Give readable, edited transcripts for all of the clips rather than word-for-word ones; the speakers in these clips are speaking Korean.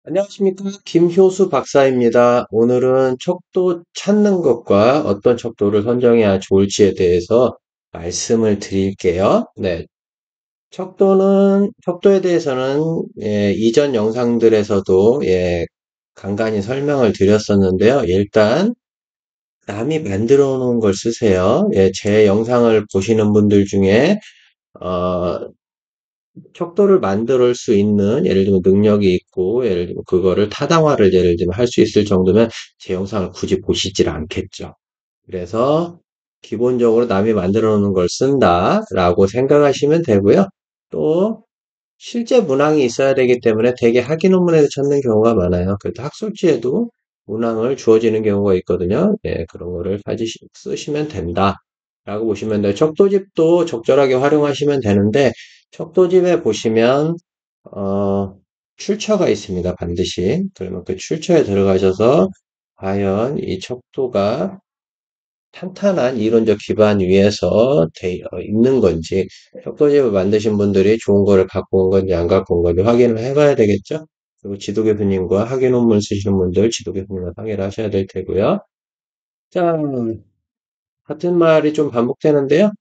안녕하십니까. 김효수 박사입니다. 오늘은 척도 찾는 것과 어떤 척도를 선정해야 좋을지에 대해서 말씀을 드릴게요. 네. 척도에 대해서는, 이전 영상들에서도, 간간히 설명을 드렸었는데요. 일단, 남이 만들어 놓은 걸 쓰세요. 제 영상을 보시는 분들 중에, 어, 척도를 만들 수 있는 예를 들면 능력이 있고 예를 들면 그거를 타당화를 예를 들면 할 수 있을 정도면 제 영상을 굳이 보시질 않겠죠. 그래서 기본적으로 남이 만들어 놓은 걸 쓴다라고 생각하시면 되고요. 또 실제 문항이 있어야 되기 때문에 대개 학위 논문에서 찾는 경우가 많아요. 그래도 학술지에도 문항을 주어지는 경우가 있거든요. 네, 그런 거를 쓰시면 된다. 라고 보시면 돼요. 척도집도 적절하게 활용하시면 되는데, 척도집에 보시면, 어, 출처가 있습니다. 반드시. 그러면 그 출처에 들어가셔서, 과연 이 척도가 탄탄한 이론적 기반 위에서 있는 건지, 척도집을 만드신 분들이 좋은 거를 갖고 온 건지 안 갖고 온 건지 확인을 해봐야 되겠죠? 그리고 지도 교수님과 학위 논문 쓰시는 분들 지도 교수님과 상의를 하셔야 될 테고요. 자, 같은 말이 좀 반복되는데요.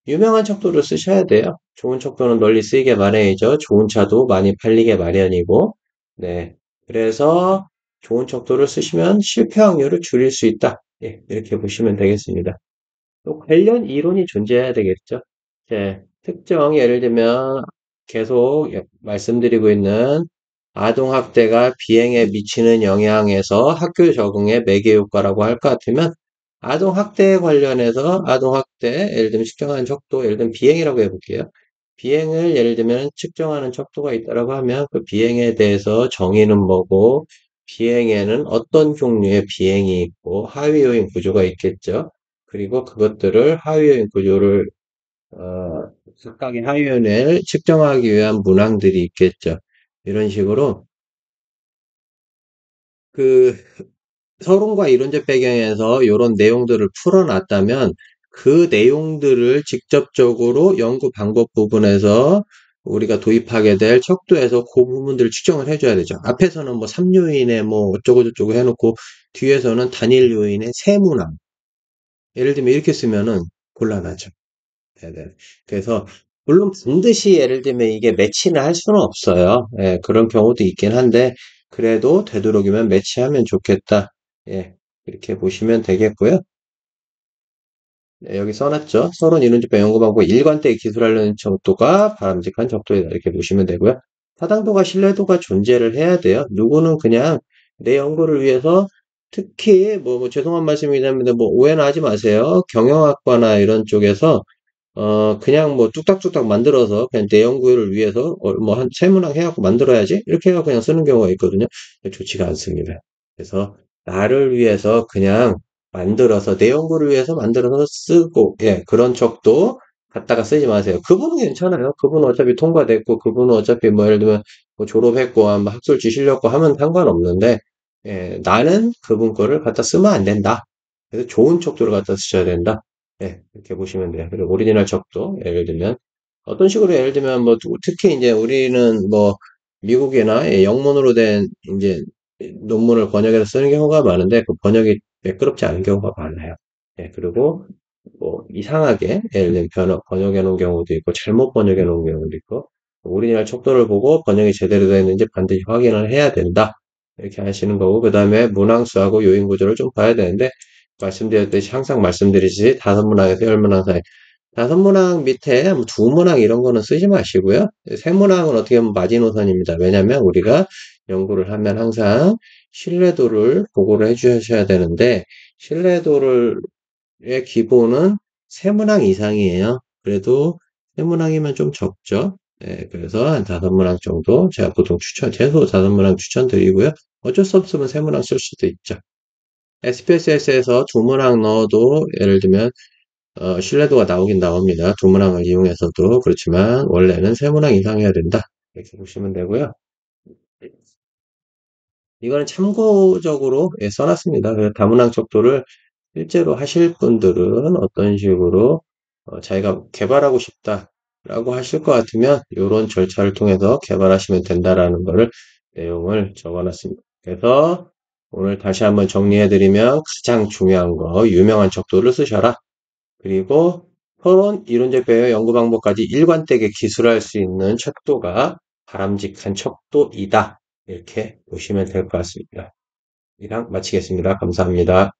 유명한 척도를 쓰셔야 돼요. 좋은 척도는 널리 쓰이게 마련이죠. 좋은 차도 많이 팔리게 마련이고, 네. 그래서 좋은 척도를 쓰시면 실패 확률을 줄일 수 있다. 예, 이렇게 보시면 되겠습니다. 또 관련 이론이 존재해야 되겠죠. 예를 들면 계속 말씀드리고 있는 아동학대가 비행에 미치는 영향에서 학교 적응의 매개 효과라고 할 것 같으면 아동학대에 관련해서 아동학대, 예를 들면 측정하는 척도, 예를 들면 비행이라고 해볼게요. 비행을 예를 들면 측정하는 척도가 있다라고 하면 그 비행에 대해서 정의는 뭐고, 비행에는 어떤 종류의 비행이 있고, 하위요인 구조가 있겠죠. 그리고 그것들을 하위요인 구조를 각각의 하위요인을 측정하기 위한 문항들이 있겠죠. 이런 식으로 그 서론과 이론적 배경에서 이런 내용들을 풀어놨다면 그 내용들을 직접적으로 연구 방법 부분에서 우리가 도입하게 될 척도에서 그 부분들을 측정을 해줘야 되죠. 앞에서는 뭐 3요인에 뭐 어쩌고저쩌고 해놓고 뒤에서는 단일 요인의 세 문항. 예를 들면 이렇게 쓰면은 곤란하죠. 네네. 그래서 물론 반드시 예를 들면 이게 매치는 할 수는 없어요. 예, 그런 경우도 있긴 한데 그래도 되도록이면 매치하면 좋겠다. 예, 이렇게 보시면 되겠고요. 네, 여기 써놨죠. 서론 이론집행 연구방법 일관되게 기술하려는 정도가 바람직한 적도이다. 이렇게 보시면 되고요. 타당도가 신뢰도가 존재를 해야 돼요. 누구는 그냥 내 연구를 위해서 특히 뭐 죄송한 말씀이랍니다. 뭐 오해는 하지 마세요. 경영학과나 이런 쪽에서 그냥 뭐 뚝딱뚝딱 만들어서 그냥 내 연구를 위해서 뭐 한 세문학 해갖고 만들어야지 이렇게 해갖고 그냥 쓰는 경우가 있거든요. 좋지가 않습니다. 그래서 나를 위해서 그냥 만들어서 내 연구를 위해서 만들어서 쓰고 예 그런 척도 갖다가 쓰지 마세요. 그분은 괜찮아요. 그분은 어차피 통과됐고 그분은 어차피 뭐 예를 들면 뭐 졸업했고 뭐 학술지 실렸고 하면 상관없는데 예, 나는 그분 거를 갖다 쓰면 안 된다. 그래서 좋은 척도를 갖다 쓰셔야 된다. 예, 이렇게 보시면 돼요. 그리고 오리지널 척도, 예를 들면, 어떤 식으로 예를 들면, 뭐, 특히 이제 우리는 뭐, 미국이나 영문으로 된 이제 논문을 번역해서 쓰는 경우가 많은데, 그 번역이 매끄럽지 않은 경우가 많아요. 예, 그리고 뭐, 이상하게, 예를 들면 번역해 놓은 경우도 있고, 잘못 번역해 놓은 경우도 있고, 오리지널 척도를 보고 번역이 제대로 되어 있는지 반드시 확인을 해야 된다. 이렇게 하시는 거고, 그 다음에 문항수하고 요인 구조를 좀 봐야 되는데, 말씀드렸듯이 항상 말씀드리듯이 다섯 문항에서 열 문항 사이 다섯 문항 밑에 두 문항 이런 거는 쓰지 마시고요. 세 문항은 어떻게 보면 마지노선입니다. 왜냐하면 우리가 연구를 하면 항상 신뢰도를 보고를 해주셔야 되는데 신뢰도의 기본은 세 문항 이상이에요. 그래도 세 문항이면 좀 적죠. 네, 그래서 한 다섯 문항 정도 제가 보통 최소 다섯 문항 추천드리고요. 어쩔 수 없으면 세 문항 쓸 수도 있죠. SPSS에서 두 문항 넣어도 예를 들면 신뢰도가 나오긴 나옵니다. 두 문항을 이용해서도 그렇지만 원래는 세 문항 이상 해야 된다. 이렇게 보시면 되고요. 이거는 참고적으로 써놨습니다. 그래서 다문항 척도를 실제로 하실 분들은 어떤 식으로 자기가 개발하고 싶다라고 하실 것 같으면 이런 절차를 통해서 개발하시면 된다라는 거를 내용을 적어놨습니다. 그래서 오늘 다시 한번 정리해드리면 가장 중요한 거 유명한 척도를 쓰셔라. 그리고 토론, 이론적 배열, 연구 방법까지 일관되게 기술할 수 있는 척도가 바람직한 척도이다. 이렇게 보시면 될 것 같습니다. 이랑 마치겠습니다. 감사합니다.